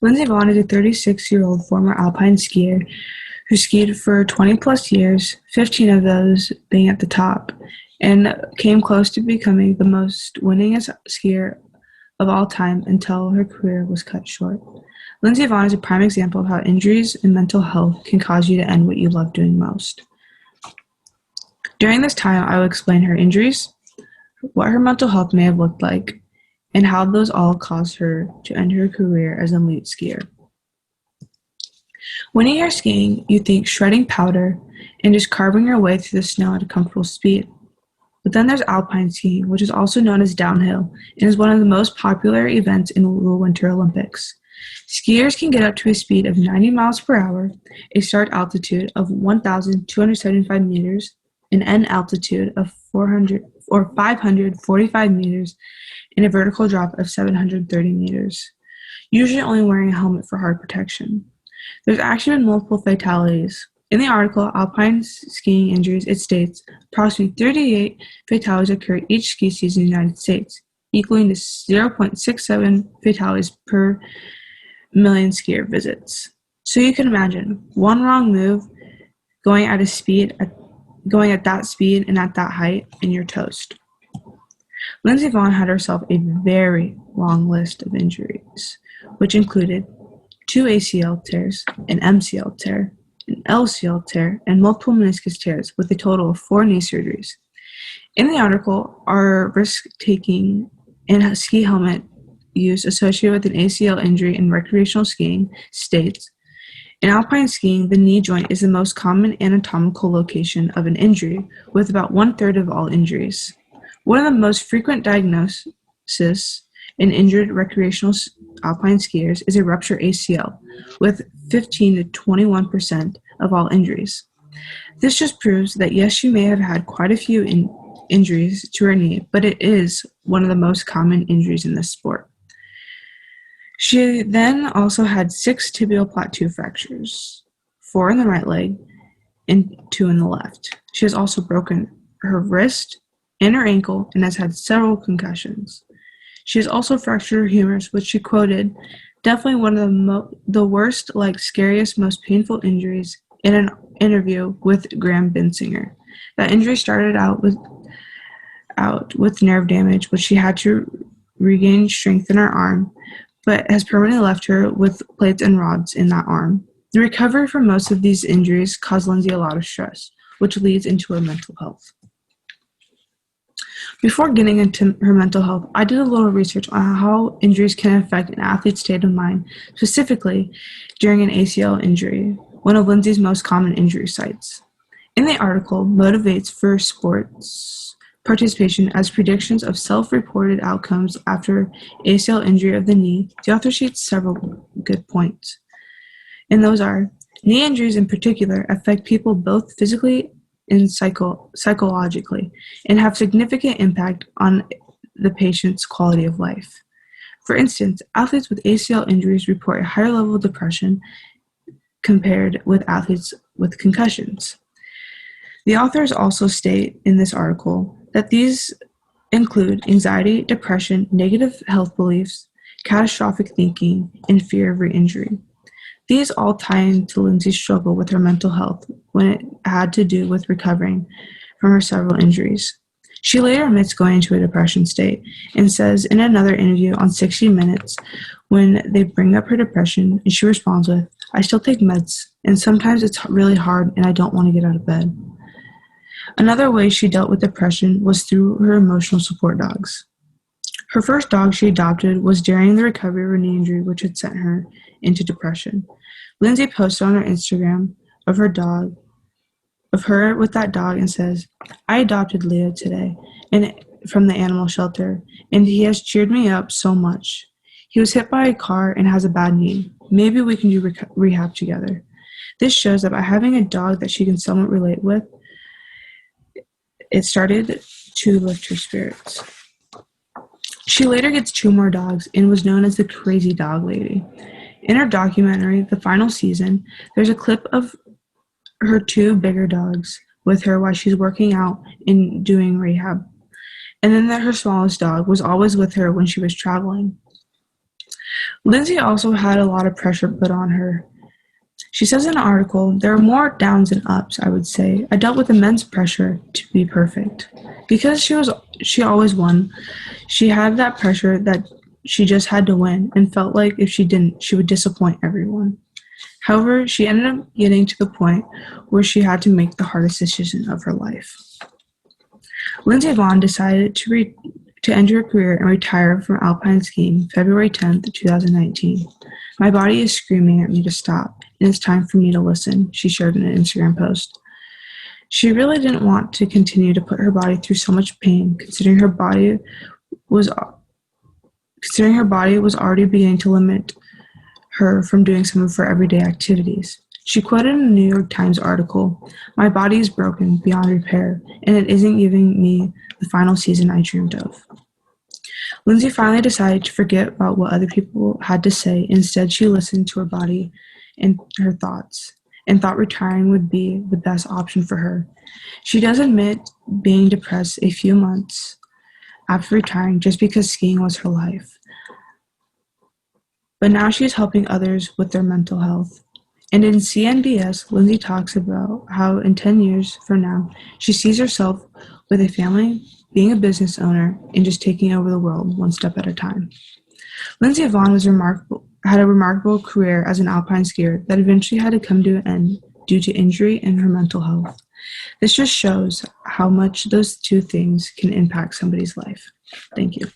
Lindsey Vonn is a 36-year-old former alpine skier who skied for 20-plus years, 15 of those being at the top, and came close to becoming the most winningest skier of all time until her career was cut short. Lindsey Vonn is a prime example of how injuries and mental health can cause you to end what you love doing most. During this time, I will explain her injuries, what her mental health may have looked like, and how those all caused her to end her career as an elite skier. When you hear skiing, you think shredding powder and just carving your way through the snow at a comfortable speed. But then there's alpine skiing, which is also known as downhill, and is one of the most popular events in the Winter Olympics. Skiers can get up to a speed of 90 miles per hour, a start altitude of 1,275 meters, an end altitude of 545 meters, and a vertical drop of 730 meters, usually only wearing a helmet for hard protection. There's actually been multiple fatalities. In the article, Alpine Skiing Injuries, it states, approximately 38 fatalities occur each ski season in the United States, equaling to 0.67 fatalities per million skier visits. So you can imagine, one wrong move, going at that speed and at that height, and you're toast. Lindsey Vonn had herself a very long list of injuries, which included 2 ACL tears, an MCL tear, an LCL tear, and multiple meniscus tears, with a total of 4 knee surgeries. In the article, are risk-taking and a ski helmet use associated with an ACL injury in recreational skiing states, in alpine skiing, the knee joint is the most common anatomical location of an injury, with about 1/3 of all injuries. One of the most frequent diagnoses in injured recreational alpine skiers is a ruptured ACL, with 15 to 21% of all injuries. This just proves that yes, she may have had quite a few injuries to her knee, but it is one of the most common injuries in this sport. She then also had 6 tibial plateau fractures, 4 in the right leg and 2 in the left. She has also broken her wrist and her ankle and has had several concussions. She has also fractured her humerus, which she quoted, definitely one of the worst, scariest, most painful injuries in an interview with Graham Bensinger. That injury started out with nerve damage, which she had to regain strength in her arm, but has permanently left her with plates and rods in that arm. The recovery from most of these injuries caused Lindsey a lot of stress, which leads into her mental health. Before getting into her mental health, I did a little research on how injuries can affect an athlete's state of mind, specifically during an ACL injury, one of Lindsey's most common injury sites. In the article, Motivates for Sports Participation as Predictions of Self-Reported Outcomes After ACL Injury of the Knee, the author states several good points. And those are, knee injuries in particular affect people both physically and psychologically, and have significant impact on the patient's quality of life. For instance, athletes with ACL injuries report a higher level of depression compared with athletes with concussions. The authors also state in this article that these include anxiety, depression, negative health beliefs, catastrophic thinking, and fear of re-injury. These all tie into Lindsey's struggle with her mental health when it had to do with recovering from her several injuries. She later admits going into a depression state and says in another interview on 60 Minutes, when they bring up her depression, and she responds with, "I still take meds, and sometimes it's really hard and I don't want to get out of bed." Another way she dealt with depression was through her emotional support dogs. Her first dog she adopted was during the recovery of her knee injury, which had sent her into depression. Lindsey posted on her Instagram of her with that dog and says, "I adopted Leo today and from the animal shelter, and he has cheered me up so much. He was hit by a car and has a bad knee. Maybe we can do rehab together." This shows that by having a dog that she can somewhat relate with, it started to lift her spirits. She later gets 2 more dogs and was known as the Crazy Dog Lady. In her documentary, The Final Season, there's a clip of her 2 bigger dogs with her while she's working out and doing rehab. And then her smallest dog was always with her when she was traveling. Lindsey also had a lot of pressure put on her. She says in an article, there are more downs than ups, I would say. I dealt with immense pressure to be perfect. Because she always won, she had that pressure that she just had to win and felt like if she didn't, she would disappoint everyone. However, she ended up getting to the point where she had to make the hardest decision of her life. Lindsey Vonn decided to end her career and retire from alpine skiing February 10th, 2019. My body is screaming at me to stop, and it's time for me to listen, she shared in an Instagram post. She really didn't want to continue to put her body through so much pain, considering her body was already beginning to limit her from doing some of her everyday activities. She quoted in a New York Times article, "My body is broken beyond repair, and it isn't giving me the final season I dreamed of." Lindsey finally decided to forget about what other people had to say. Instead, she listened to her body and her thoughts, and thought retiring would be the best option for her. She does admit being depressed a few months after retiring just because skiing was her life. But now she is helping others with their mental health. And in CNBS, Lindsey talks about how in 10 years from now, she sees herself with a family, being a business owner, and just taking over the world one step at a time. Lindsey Vonn had a remarkable career as an alpine skier that eventually had to come to an end due to injury and her mental health. This just shows how much those two things can impact somebody's life. Thank you.